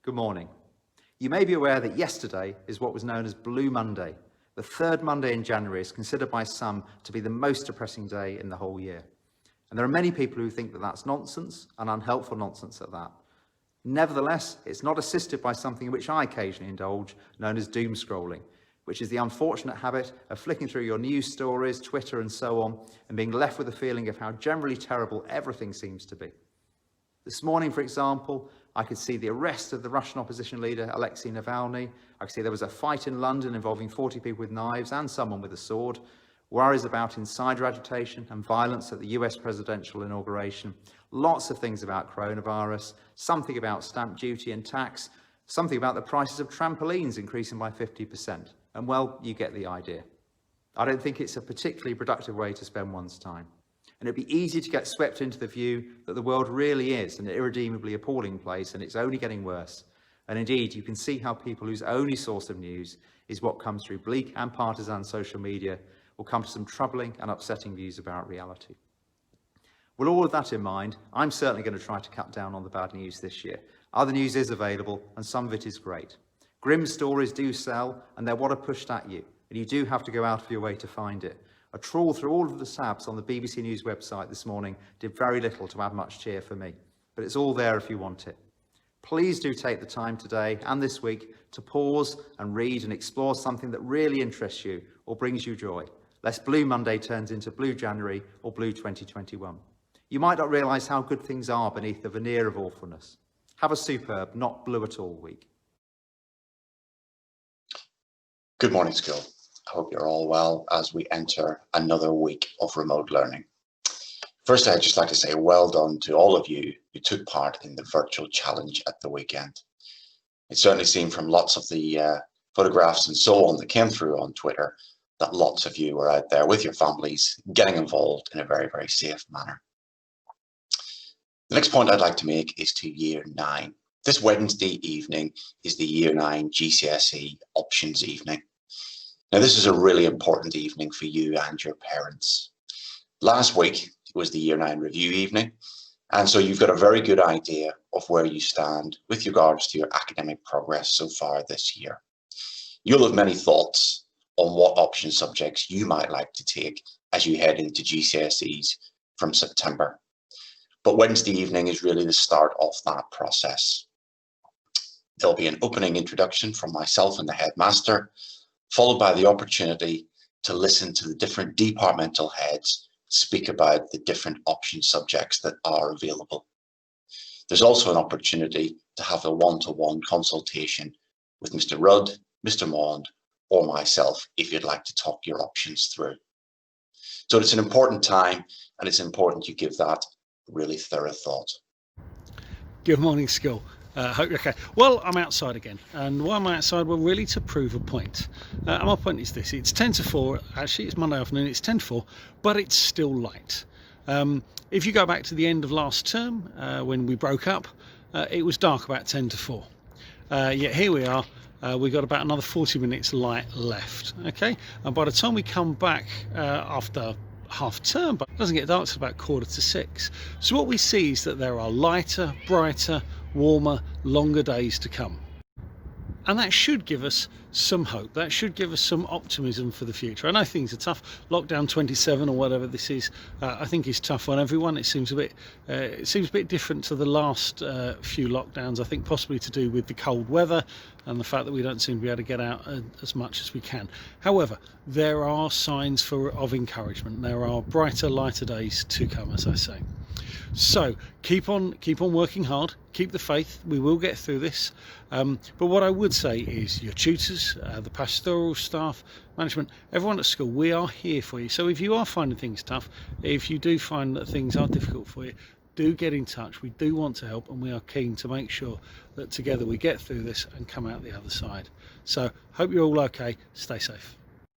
Good morning. You may be aware that yesterday is what was known as Blue Monday. The third Monday in January is considered by some to be the most depressing day in the whole year. And there are many people who think that that's nonsense, and unhelpful nonsense at that. Nevertheless, it's not assisted by something in which I occasionally indulge, known as doomscrolling, which is the unfortunate habit of flicking through your news stories, Twitter and so on, and being left with a feeling of how generally terrible everything seems to be. This morning, for example, I could see the arrest of the Russian opposition leader, Alexei Navalny. I could see there was a fight in London involving 40 people with knives and someone with a sword. Worries about insider agitation and violence at the US presidential inauguration. Lots of things about coronavirus, something about stamp duty and tax, something about the prices of trampolines increasing by 50%. And well, you get the idea. I don't think it's a particularly productive way to spend one's time. And it'd be easy to get swept into the view that the world really is an irredeemably appalling place and it's only getting worse. And indeed, you can see how people whose only source of news is what comes through bleak and partisan social media will come to some troubling and upsetting views about reality. With all of that in mind, I'm certainly going to try to cut down on the bad news this year. Other news is available, and some of it is great. Grim stories do sell, and they're what are pushed at you, and you do have to go out of your way to find it. A trawl through all of the tabs on the BBC News website this morning did very little to add much cheer for me, but it's all there if you want it. Please do take the time today and this week to pause and read and explore something that really interests you or brings you joy, lest Blue Monday turns into Blue January or Blue 2021. You might not realise how good things are beneath the veneer of awfulness. Have a superb, not blue at all week. Good morning, school. I hope you're all well as we enter another week of remote learning. Firstly, I'd just like to say well done to all of you who took part in the virtual challenge at the weekend. It certainly seemed from lots of the photographs and so on that came through on Twitter that lots of you were out there with your families getting involved in a very, very safe manner. The next point I'd like to make is to Year 9. This Wednesday evening is the Year 9 GCSE options evening. Now, this is a really important evening for you and your parents. Last week was the Year 9 review evening, and so you've got a very good idea of where you stand with regards to your academic progress so far this year. You'll have many thoughts on what option subjects you might like to take as you head into GCSEs from September. But Wednesday evening is really the start of that process. There'll be an opening introduction from myself and the headmaster, followed by the opportunity to listen to the different departmental heads speak about the different option subjects that are available. There's also an opportunity to have a one-to-one consultation with Mr. Rudd, Mr. Mond, or myself if you'd like to talk your options through. So it's an important time, and it's important you give that really thorough thought. Good morning, school. Hope you're okay. Well, I'm outside again, and why am I outside? Well, really to prove a point. And my point is this: it's 10 to 4. Actually, it's Monday afternoon. It's 10 to 4, but it's still light. If you go back to the end of last term, when we broke up, it was dark about 10 to 4. Yet here we are. We've got about another 40 minutes light left. Okay, and by the time we come back after half term, but it doesn't get dark till about 5:45. So what we see is that there are lighter, brighter, warmer, longer days to come. And that should give us some hope. That should give us some optimism for the future. I know things are tough. Lockdown 27 or whatever this is, I think is tough on everyone. It seems a bit different to the last few lockdowns. I think possibly to do with the cold weather and the fact that we don't seem to be able to get out as much as we can. However, there are signs of encouragement. There are brighter, lighter days to come, as I say. So keep on working hard, keep the faith. We will get through this. But what I would say is your tutors, the pastoral staff, management, everyone at school, we are here for you. So if you are finding things tough, if you do find that things are difficult for you, do get in touch. We do want to help, and we are keen to make sure that together we get through this and come out the other side. So hope you're all okay. Stay safe.